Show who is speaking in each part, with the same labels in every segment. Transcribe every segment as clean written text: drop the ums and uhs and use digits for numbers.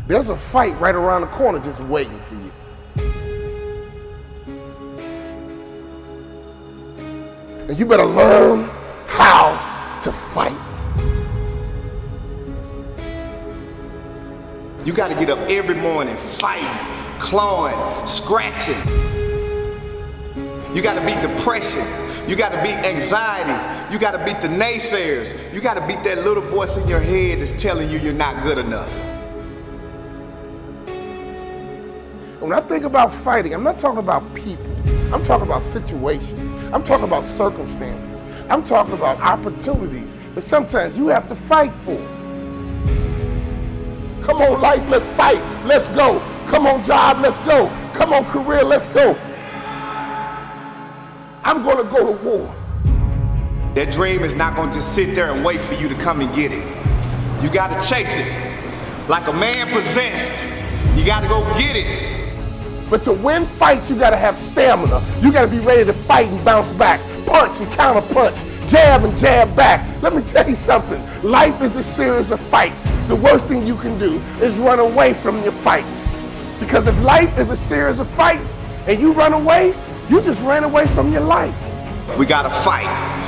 Speaker 1: There's a fight right around the corner just waiting for you. And you better learn how to fight.
Speaker 2: You got to get up every morning fighting, clawing, scratching. You got to beat depression. You got to beat anxiety. You got to beat the naysayers. You got to beat that little voice in your head that's telling you you're not good enough.
Speaker 1: When I think about fighting, I'm not talking about people. I'm talking about situations. I'm talking about circumstances. I'm talking about opportunities that sometimes you have to fight for. Come on, life, let's fight. Let's go. Come on, job, let's go. Come on, career, let's go. I'm going to go to war.
Speaker 2: That dream is not going to just sit there and wait for you to come and get it. You got to chase it. Like a man possessed, you got to go get it.
Speaker 1: But to win fights, you got to have stamina. You got to be ready to fight and bounce back, punch and counter punch, jab and jab back. Let me tell you something. Life is a series of fights. The worst thing you can do is run away from your fights. Because if life is a series of fights and you run away, you just ran away from your life.
Speaker 2: We got to fight.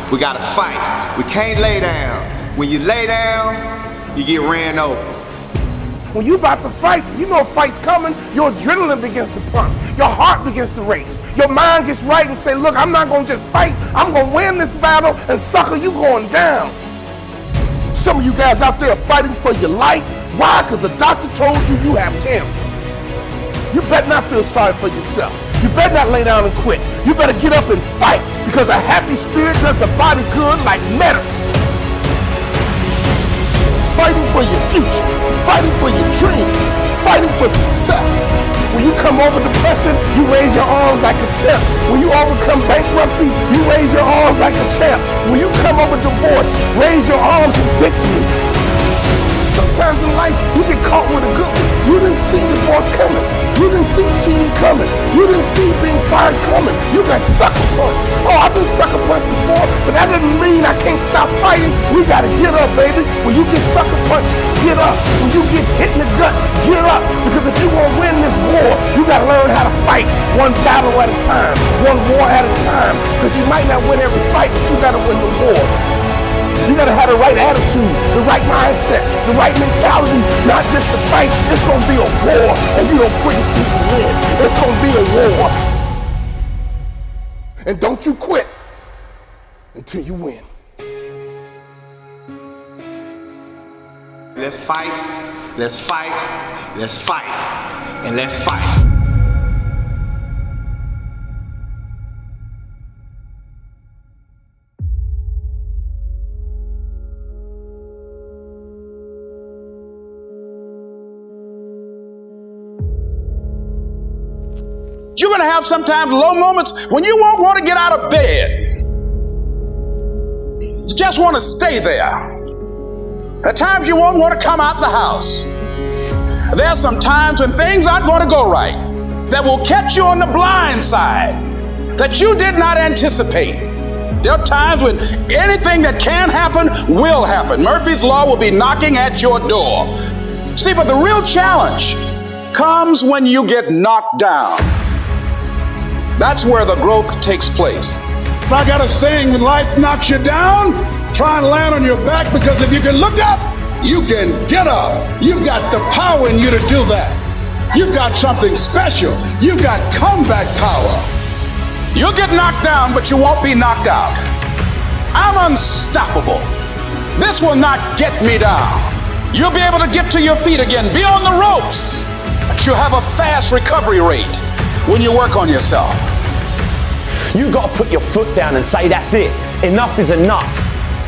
Speaker 2: We got to fight. We can't lay down. When you lay down, you get ran over.
Speaker 1: When you about to fight, you know a fight's coming, your adrenaline begins to pump, your heart begins to race, your mind gets right and say, look, I'm not gonna just fight, I'm gonna win this battle, and sucker, you going down. Some of you guys out there are fighting for your life. Why? Because the doctor told you you have cancer. You better not feel sorry for yourself. You better not lay down and quit. You better get up and fight, because a happy spirit does the body good like medicine. Fighting for your future, fighting for your dreams, fighting for success. When you come over depression, you raise your arms like a champ. When you overcome bankruptcy, you raise your arms like a champ. When you come over divorce, raise your arms in victory. Sometimes in life, you get caught with a good one. You didn't see divorce coming. You didn't see cheating coming. You didn't see being fired coming. You got sucker punched. Oh, I've been sucker punched before, but that doesn't mean I can't stop fighting. We gotta get up, baby. When you get sucker punched, get up. When you get hit in the gut, get up. Because if you want to win this war, you gotta learn how to fight one battle at a time, one war at a time. Because you might not win every fight, but you gotta win the war. You gotta have the right attitude, the right mindset, the right mentality, not just to fight. It's gonna be a war, and you don't quit until you win. It's gonna be a war. And don't you quit until you win.
Speaker 2: Let's fight, let's fight, let's fight, and let's fight.
Speaker 3: You're going to have sometimes low moments when you won't want to get out of bed. You just want to stay there. At times you won't want to come out the house. There are some times when things aren't going to go right, that will catch you on the blind side, that you did not anticipate. There are times when anything that can happen will happen. Murphy's Law will be knocking at your door. See, but the real challenge comes when you get knocked down. That's where the growth takes place.
Speaker 4: I got a saying, when life knocks you down, try and land on your back, because if you can look up, you can get up. You've got the power in you to do that. You've got something special. You've got comeback power.
Speaker 3: You'll get knocked down, but you won't be knocked out. I'm unstoppable. This will not get me down. You'll be able to get to your feet again, be on the ropes, but you have a fast recovery rate when you work on yourself.
Speaker 5: You got to put your foot down and say, that's it. Enough is enough.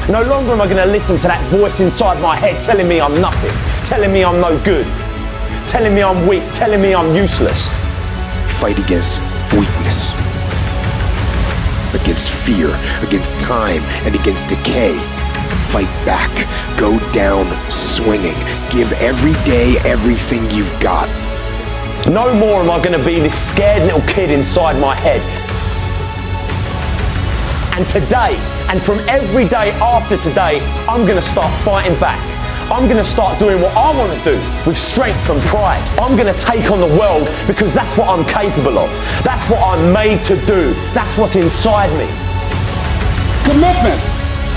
Speaker 5: No longer am I going to listen to that voice inside my head telling me I'm nothing, telling me I'm no good, telling me I'm weak, telling me I'm useless.
Speaker 6: Fight against weakness, against fear, against time, and against decay. Fight back. Go down swinging. Give every day everything you've got.
Speaker 5: No more am I going to be this scared little kid inside my head. And today, and from every day after today, I'm going to start fighting back. I'm gonna start doing what I wanna do with strength and pride. I'm gonna take on the world because that's what I'm capable of. That's what I'm made to do. That's what's inside me.
Speaker 4: Commitment.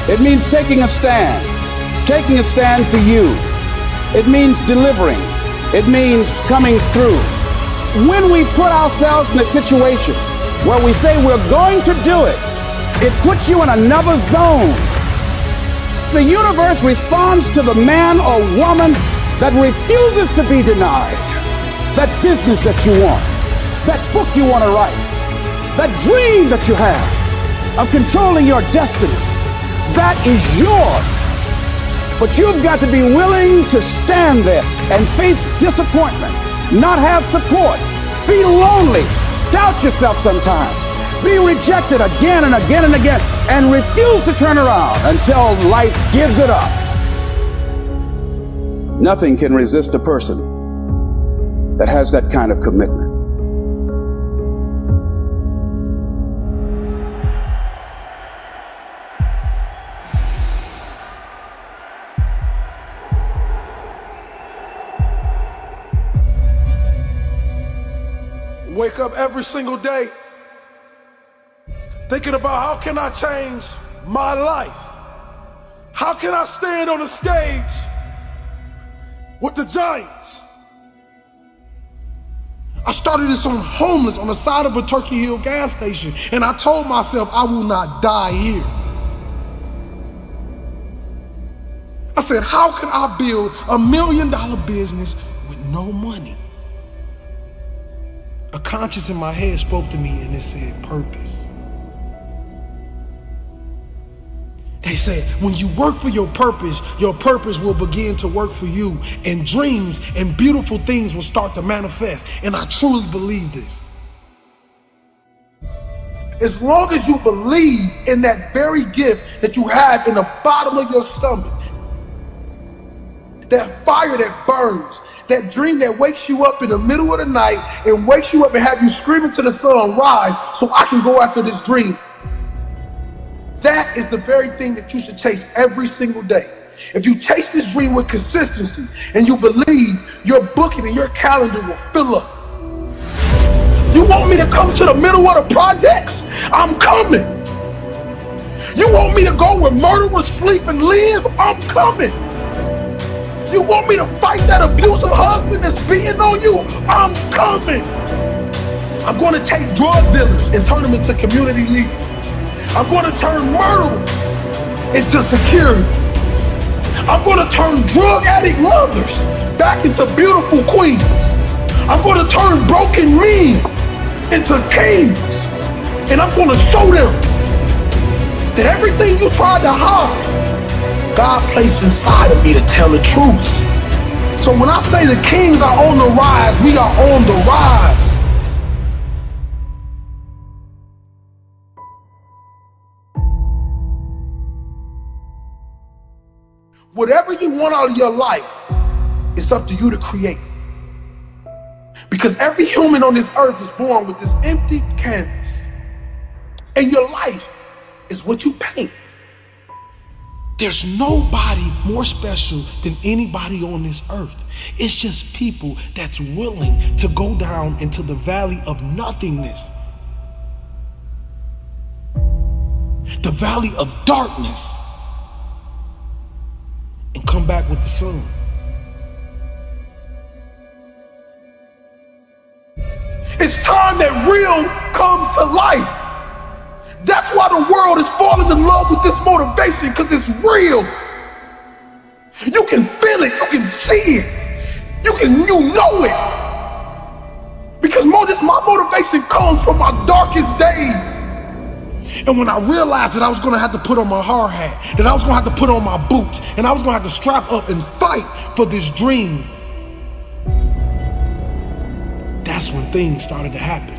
Speaker 4: It means taking a stand. Taking a stand for you. It means delivering. It means coming through. When we put ourselves in a situation where we say we're going to do it, it puts you in another zone. The universe responds to the man or woman that refuses to be denied. That business that you want, that book you want to write, that dream that you have of controlling your destiny, that is yours. But you've got to be willing to stand there and face disappointment, not have support, be lonely, doubt yourself sometimes, be rejected again and again and again, and refuse to turn around until life gives it up. Nothing can resist a person that has that kind of commitment.
Speaker 1: Wake up every single day thinking about how can I change my life? How can I stand on the stage with the giants? I started this on homeless on the side of a Turkey Hill gas station, and I told myself I will not die here. I said, how can I build $1 million business with no money? A conscience in my head spoke to me and it said purpose. They said, when you work for your purpose will begin to work for you, and dreams and beautiful things will start to manifest. And I truly believe this. As long as you believe in that very gift that you have in the bottom of your stomach, that fire that burns, that dream that wakes you up in the middle of the night and wakes you up and have you screaming to the sun, rise so I can go after this dream. That is the very thing that you should chase every single day. If you chase this dream with consistency and you believe, your booking and your calendar will fill up. You want me to come to the middle of the projects? I'm coming. You want me to go where murderers sleep and live? I'm coming. You want me to fight that abusive husband that's beating on you? I'm coming. I'm going to take drug dealers and turn them into community leaders. I'm going to turn murderers into security. I'm going to turn drug addict mothers back into beautiful queens. I'm going to turn broken men into kings. And I'm going to show them that everything you tried to hide, God placed inside of me to tell the truth. So when I say the kings are on the rise, we are on the rise. Whatever you want out of your life, it's up to you to create. Because every human on this earth is born with this empty canvas. And your life is what you paint. There's nobody more special than anybody on this earth. It's just people that's willing to go down into the valley of nothingness. The valley of darkness. And come back with the sun. It's time that real comes to life. That's why the world is falling in love with this motivation, because it's real. You can feel it, you can see it, you know it. Because my motivation comes from my darkest days. And when I realized that I was gonna have to put on my hard hat, that I was gonna have to put on my boots, and I was gonna have to strap up and fight for this dream, that's when things started to happen.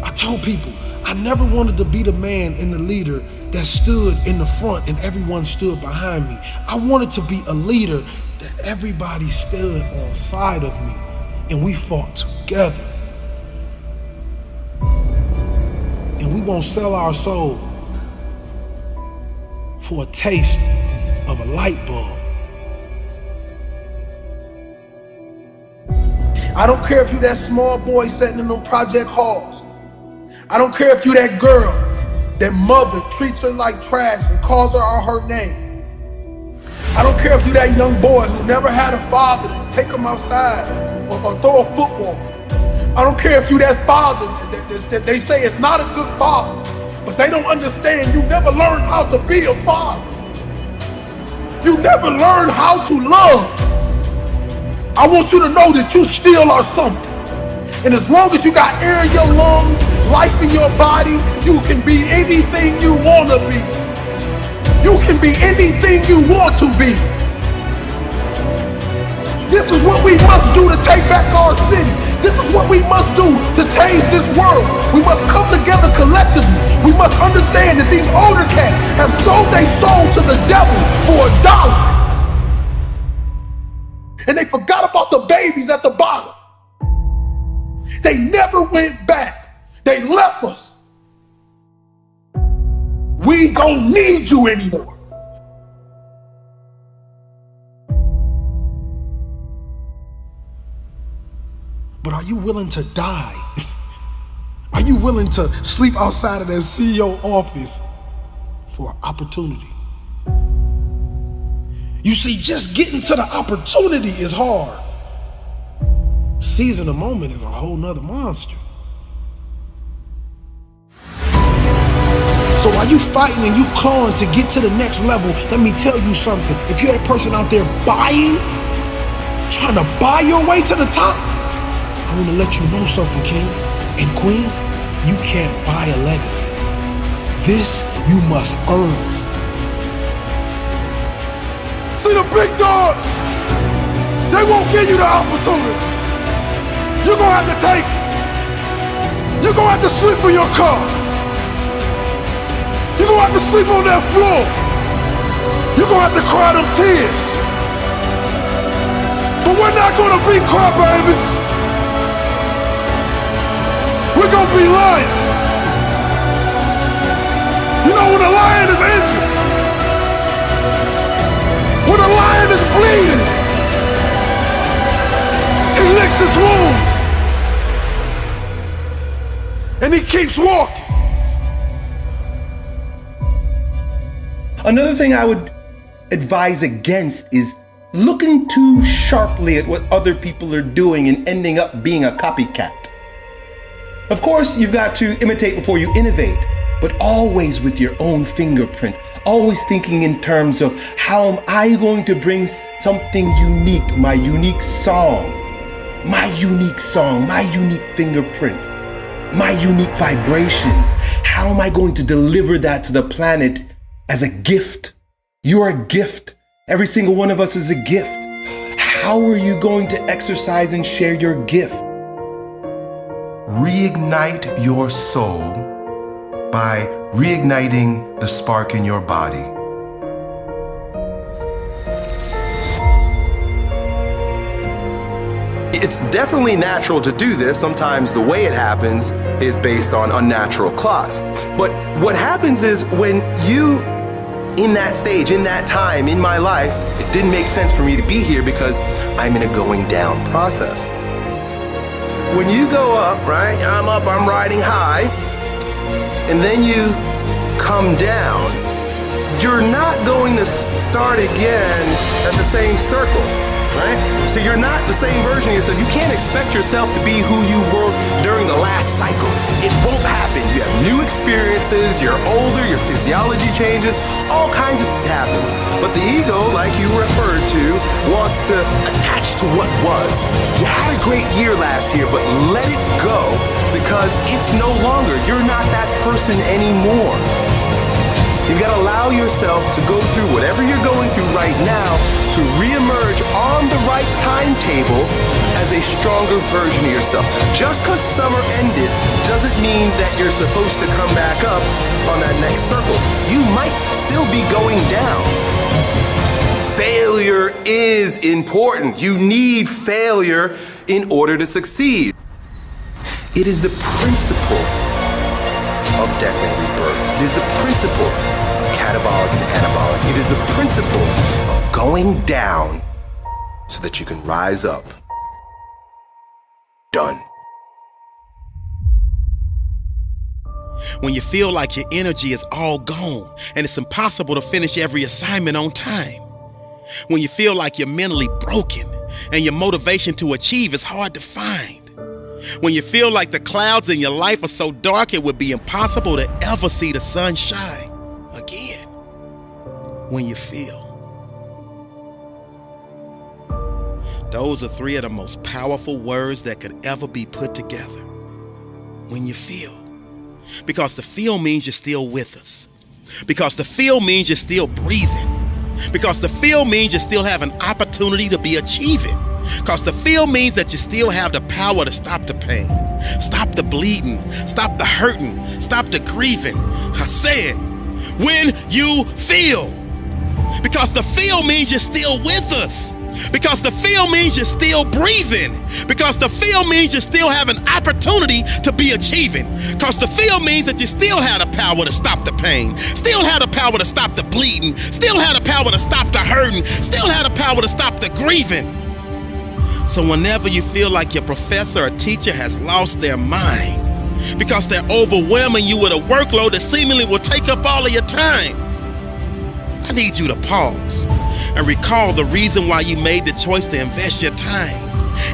Speaker 1: I told people I never wanted to be the man and the leader that stood in the front and everyone stood behind me. I wanted to be a leader that everybody stood on side of me and we fought together. And we won't sell our soul for a taste of a light bulb. I don't care if you that small boy sitting in them project halls. I don't care if you that girl, that mother treats her like trash and calls her out her name. I don't care if you that young boy who never had a father to take him outside or throw a football. I don't care if you that father that they say is not a good father, but they don't understand you never learned how to be a father. You never learned how to love. I want you to know that you still are something. And as long as you got air in your lungs, life in your body, you can be anything you want to be. You can be anything you want to be. This is what we must do to take back our city. This is what we must do to change this world. We must come together collectively. We must understand that these older cats have sold their soul to the devil for $1. And they forgot about the babies at the bottom. They never went back. They left us. We don't need you anymore. But are you willing to die? Are you willing to sleep outside of that CEO office for opportunity? You see, just getting to the opportunity is hard. Seizing the moment is a whole nother monster. So while you fighting and you clawing to get to the next level, let me tell you something. If you're that person out there trying to buy your way to the top, I want to let you know something, king and queen. You can't buy a legacy. This you must earn. See, the big dogs, they won't give you the opportunity. You're gonna have to take it. You're gonna have to sleep in your car. You're gonna have to sleep on that floor. You're gonna have to cry them tears. But we're not gonna be crybabies. We're gonna be lions. You know, when a lion is injured, when a lion is bleeding, he licks his wounds and he keeps walking.
Speaker 7: Another thing I would advise against is looking too sharply at what other people are doing and ending up being a copycat. Of course, you've got to imitate before you innovate, but always with your own fingerprint, always thinking in terms of how am I going to bring something unique, my unique song, my unique fingerprint, my unique vibration. How am I going to deliver that to the planet as a gift? You're a gift. Every single one of us is a gift. How are you going to exercise and share your gift?
Speaker 8: Reignite your soul by reigniting the spark in your body.
Speaker 9: It's definitely natural to do this. Sometimes the way it happens is based on unnatural clocks. But what happens is when you, in that stage, in that time, in my life, it didn't make sense for me to be here because I'm in a going down process. When you go up, right, I'm up, I'm riding high, and then you come down, you're not going to start again at the same circle, right? So you're not the same version of yourself. You can't expect yourself to be who you were during the last cycle. It won't happen. You have new experiences, you're older, your physiology changes, all kinds of happens. But the ego, like you referred to, wants to attach to what was. You had a great year last year, but let it go because it's no longer. You're not that person anymore. You've got to allow yourself to go through whatever you're going through right now to reemerge on the right timetable as a stronger version of yourself. Just because summer ended doesn't mean that you're supposed to come back up on that next circle. You might still be going down. Failure is important. You need failure in order to succeed. It is the principle of death and rebirth. It is the principle of catabolic and anabolic It is the principle of going down so that you can rise up. Done.
Speaker 10: When you feel like your energy is all gone and it's impossible to finish every assignment on time. When you feel like you're mentally broken and your motivation to achieve is hard to find. When you feel like the clouds in your life are so dark it would be impossible to ever see the sun shine again. When you feel. Those are three of the most powerful words that could ever be put together. When you feel. Because the feel means you're still with us. Because the feel means you're still breathing. Because the feel means you still have an opportunity to be achieving. Because the feel means that you still have the power to stop the pain, stop the bleeding, stop the hurting, stop the grieving. I said, when you feel. Because the feel means you're still with us. Because the feel means you're still breathing. Because the feel means you still have an opportunity to be achieving. Because the feel means that you still have the power to stop the pain, still have the power to stop the bleeding, still have the power to stop the hurting, still have the power to stop the grieving. So whenever you feel like your professor or teacher has lost their mind because they're overwhelming you with a workload that seemingly will take up all of your time, I need you to pause and recall the reason why you made the choice to invest your time.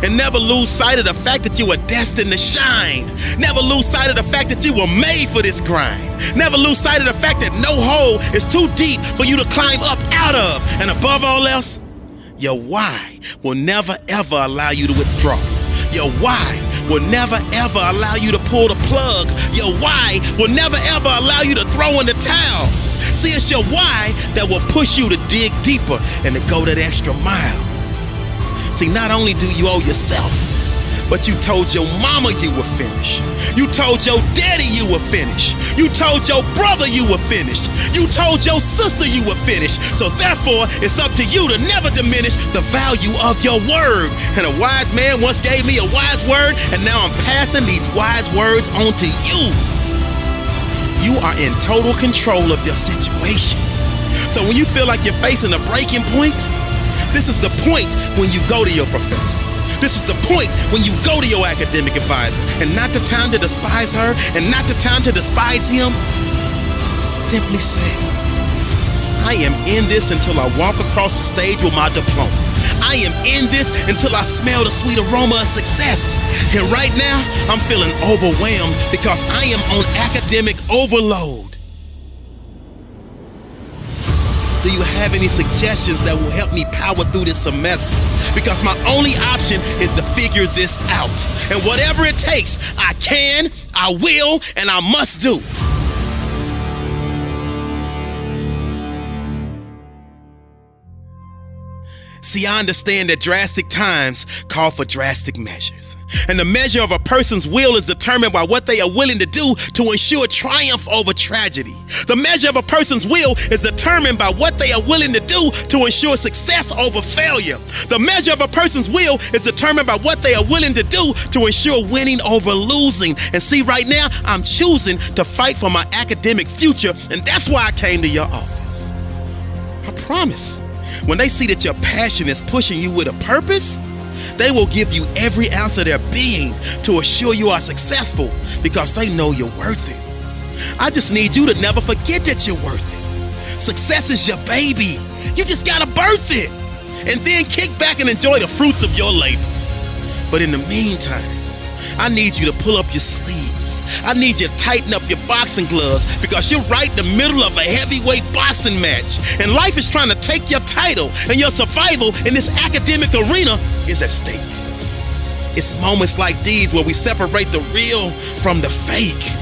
Speaker 10: And never lose sight of the fact that you were destined to shine. Never lose sight of the fact that you were made for this grind. Never lose sight of the fact that no hole is too deep for you to climb up out of. And above all else, your why will never ever allow you to withdraw. Your why will never ever allow you to pull the plug. Your why will never ever allow you to throw in the towel. See, it's your why that will push you to dig deeper and to go that extra mile. See, not only do you owe yourself, but you told your mama you were finished. You told your daddy you were finished. You told your brother you were finished. You told your sister you were finished. So therefore, it's up to you to never diminish the value of your word. And a wise man once gave me a wise word, and now I'm passing these wise words on to you. You are in total control of your situation. So when you feel like you're facing a breaking point, this is the point when you go to your professor. This is the point when you go to your academic advisor, and not the time to despise her and not the time to despise him. Simply say, I am in this until I walk across the stage with my diploma. I am in this until I smell the sweet aroma of success. And right now, I'm feeling overwhelmed because I am on academic overload. Do you have any suggestions that will help me power through this semester? Because my only option is to figure this out. And whatever it takes, I can, I will, and I must do. See, I understand that drastic times call for drastic measures. And the measure of a person's will is determined by what they are willing to do to ensure triumph over tragedy. The measure of a person's will is determined by what they are willing to do to ensure success over failure. The measure of a person's will is determined by what they are willing to do to ensure winning over losing. And see, right now, I'm choosing to fight for my academic future, and that's why I came to your office. I promise. When they see that your passion is pushing you with a purpose, they will give you every ounce of their being to assure you are successful because they know you're worth it. I just need you to never forget that you're worth it. Success is your baby. You just gotta birth it and then kick back and enjoy the fruits of your labor. But in the meantime, I need you to pull up your sleeves. I need you to tighten up your boxing gloves because you're right in the middle of a heavyweight boxing match. And life is trying to take your title, and your survival in this academic arena is at stake. It's moments like these where we separate the real from the fake.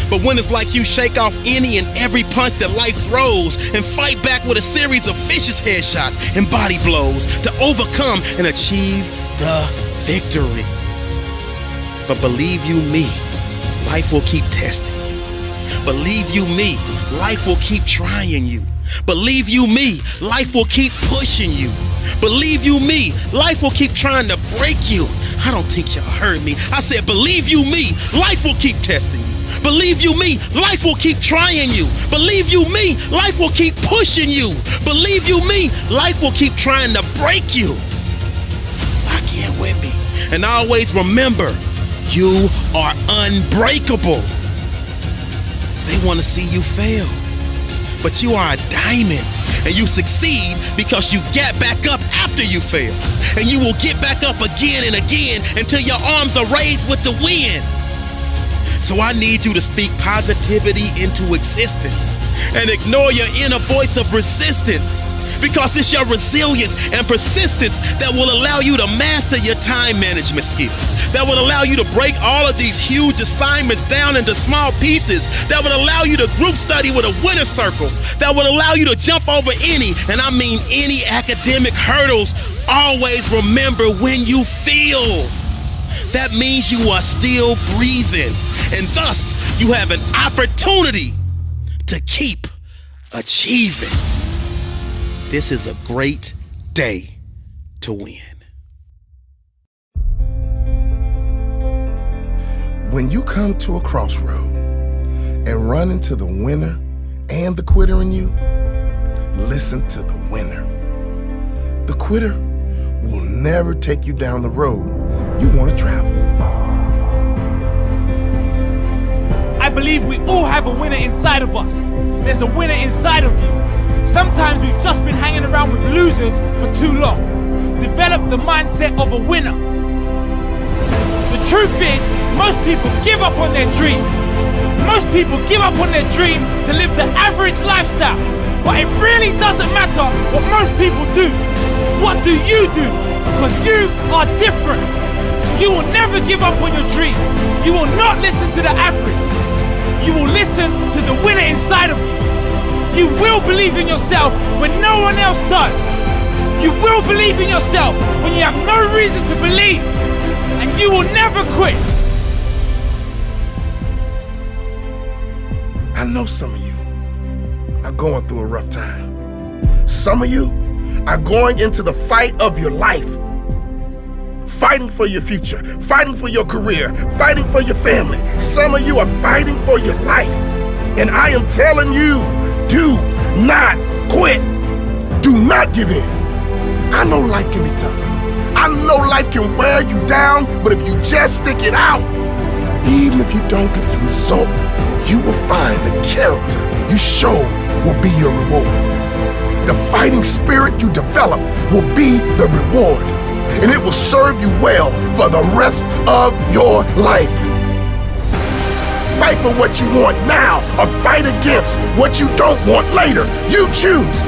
Speaker 10: But when it's like you shake off any and every punch that life throws and fight back with a series of vicious headshots and body blows to overcome and achieve the victory. But believe you me, life will keep testing you. Believe you me, life will keep trying you. Believe you me, life will keep pushing you. Believe you me, life will keep trying to break you. I don't think y'all heard me. I said, believe you me, life will keep testing you. Believe you me, life will keep trying you. Believe you me, life will keep pushing you. Believe you me, life will keep trying to break you. Lock in with me. And always remember, you are unbreakable. They want to see you fail. But you are a diamond. And you succeed because you get back up after you fail. And you will get back up again and again until your arms are raised with the wind. So I need you to speak positivity into existence and ignore your inner voice of resistance, because it's your resilience and persistence that will allow you to master your time management skills, that will allow you to break all of these huge assignments down into small pieces, that would allow you to group study with a winner circle, that would allow you to jump over any, and I mean any, academic hurdles. Always remember, when you feel, that means you are still breathing, and thus you have an opportunity to keep achieving. This is a great day to win.
Speaker 1: When you come to a crossroad and run into the winner and the quitter in you, listen to the winner. The quitter will never take you down the road you want to travel.
Speaker 11: I believe we all have a winner inside of us. There's a winner inside of you. Sometimes we've just been hanging around with losers for too long. Develop the mindset of a winner. The truth is, most people give up on their dream. Most people give up on their dream to live the average lifestyle. But it really doesn't matter what most people do. What do? Because you are different. You will never give up on your dream. You will not listen to the average. You will listen to the winner inside of you. You will believe in yourself when no one else does. You will believe in yourself when you have no reason to believe. And you will never quit.
Speaker 1: I know some of you are going through a rough time. Some of you are going into the fight of your life. Fighting for your future, fighting for your career, fighting for your family. Some of you are fighting for your life. And I am telling you, do not quit. Do not give in. I know life can be tough. I know life can wear you down, but if you just stick it out, even if you don't get the result, you will find the character you showed will be your reward. The fighting spirit you develop will be the reward, and it will serve you well for the rest of your life. Fight for what you want now, or fight against what you don't want later. You choose.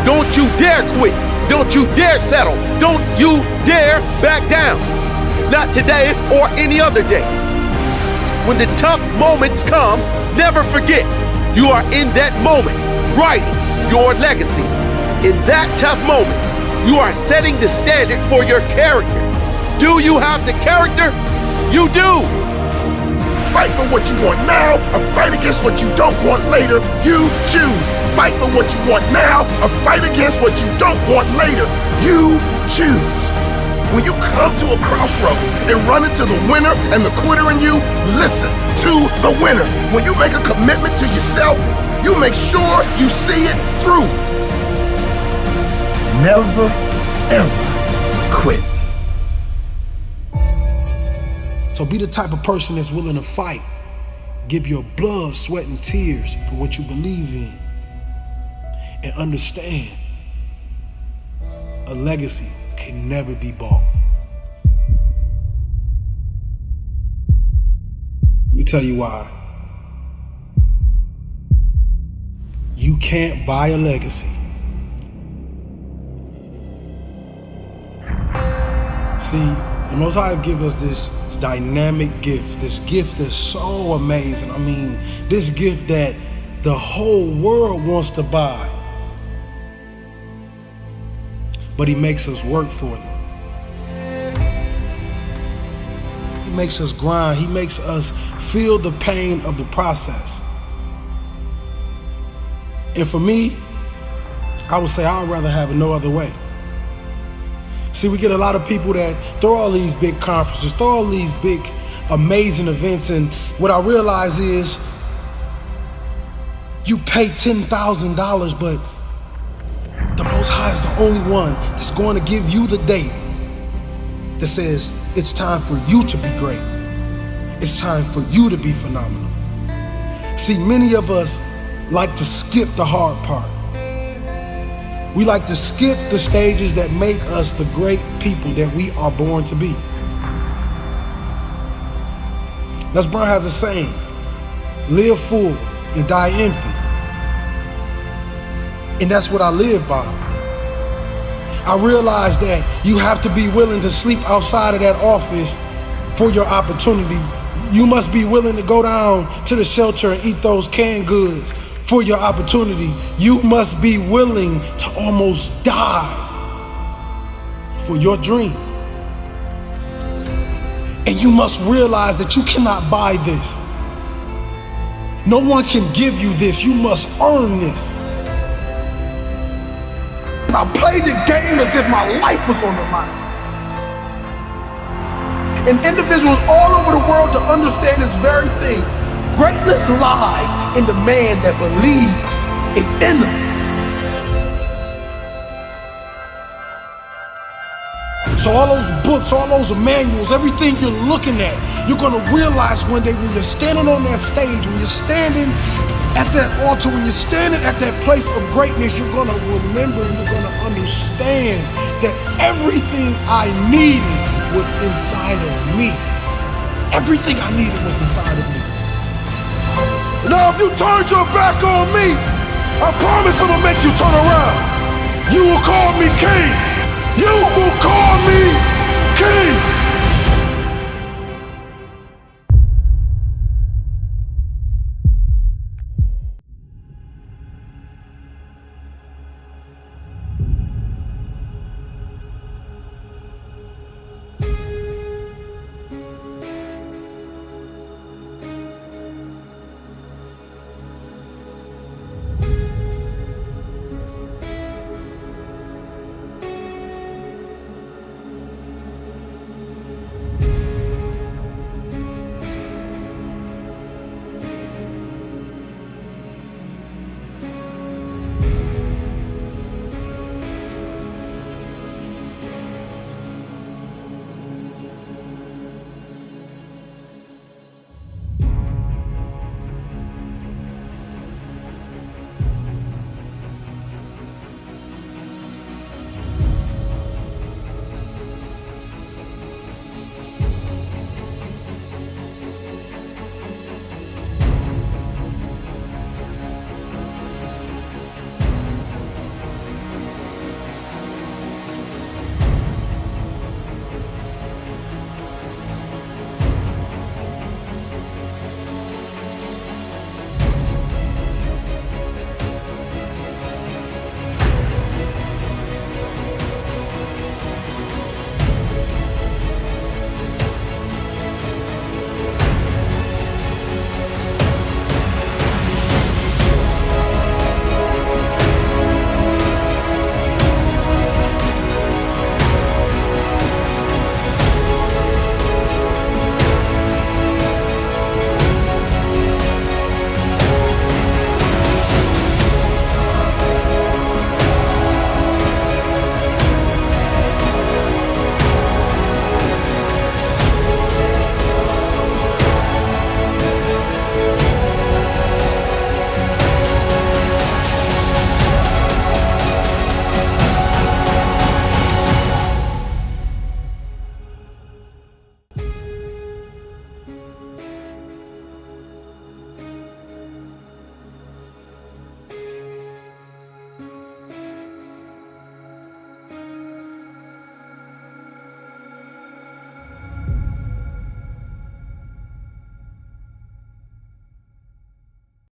Speaker 12: Don't you dare quit. Don't you dare settle. Don't you dare back down. Not today or any other day. When the tough moments come, never forget you are in that moment, writing your legacy. In that tough moment, you are setting the standard for your character. Do you have the character? You do.
Speaker 1: Fight for what you want now, or fight against what you don't want later. You choose. Fight for what you want now, or fight against what you don't want later. You choose. When you come to a crossroad and run into the winner and the quitter in you, listen to the winner. When you make a commitment to yourself, you make sure you see it through. Never, ever quit.
Speaker 13: So be the type of person that's willing to fight. Give your blood, sweat, and tears for what you believe in. And understand, a legacy can never be bought. Let me tell you why. You can't buy a legacy. See, the Most High give us this dynamic gift, this gift that's so amazing. I mean, this gift that the whole world wants to buy. But he makes us work for them. He makes us grind. He makes us feel the pain of the process. And for me, I would say I'd rather have it no other way. See, we get a lot of people that throw all these big conferences, throw all these big amazing events. And what I realize is you pay $10,000, but the Most High is the only one that's going to give you the date that says it's time for you to be great. It's time for you to be phenomenal. See, many of us like to skip the hard part. We like to skip the stages that make us the great people that we are born to be. Les Brown has a saying, live full and die empty. And that's what I live by. I realize that you have to be willing to sleep outside of that office for your opportunity. You must be willing to go down to the shelter and eat those canned goods for your opportunity. You must be willing to almost die for your dream. And you must realize that you cannot buy this. No one can give you this. You must earn this.
Speaker 1: I played the game as if my life was on the line. And individuals all over the world to understand this very thing. Greatness lies in the man that believes it's in them.
Speaker 13: So all those books, all those manuals, everything you're looking at, you're gonna realize one day when you're standing on that stage, when you're standing at that altar, when you're standing at that place of greatness, you're gonna remember and you're gonna understand that everything I needed was inside of me. Everything I needed was inside of me.
Speaker 4: Now if you turned your back on me, I promise I'm gonna make you turn around. You will call me king. You will call me king.